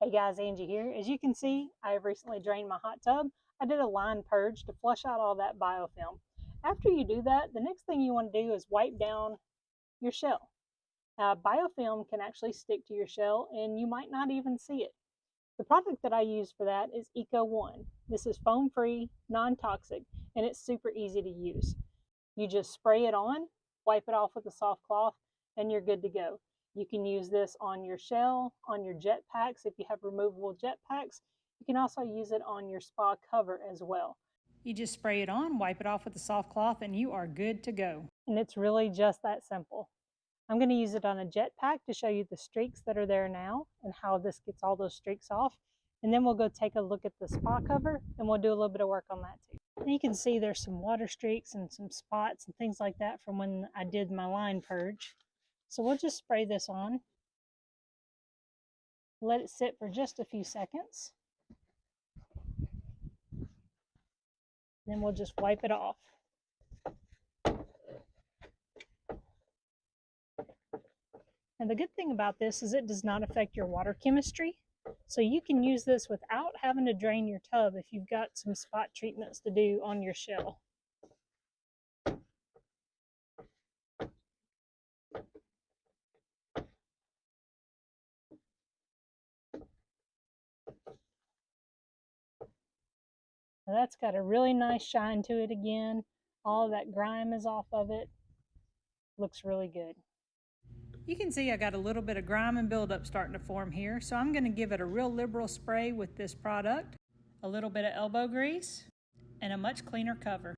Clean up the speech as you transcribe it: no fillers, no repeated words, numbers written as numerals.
Hey guys, Angie here. As you can see, I have recently drained my hot tub. I did a line purge to flush out all that biofilm. After you do that, the next thing you want to do is wipe down your shell. Biofilm can actually stick to your shell and you might not even see it. The product that I use for that is Eco 1. This is foam free, non-toxic, and it's super easy to use. You just spray it on, wipe it off with a soft cloth, and you're good to go. You can use this on your shell, on your jet packs if you have removable jet packs. You can also use it on your spa cover as well. You just spray it on, wipe it off with a soft cloth, and you are good to go. And it's really just that simple. I'm going to use it on a jet pack to show you the streaks that are there now and how this gets all those streaks off. And then we'll go take a look at the spa cover and we'll do a little bit of work on that too. And you can see there's some water streaks and some spots and things like that from when I did my line purge. So we'll just spray this on. Let it sit for just a few seconds. Then we'll just wipe it off. And the good thing about this is it does not affect your water chemistry. So you can use this without having to drain your tub if you've got some spot treatments to do on your shell. Now that's got a really nice shine to it again. All of that grime is off of it. Looks really good. You can see I got a little bit of grime and buildup starting to form here, so I'm going to give it a real liberal spray with this product, a little bit of elbow grease, and a much cleaner cover.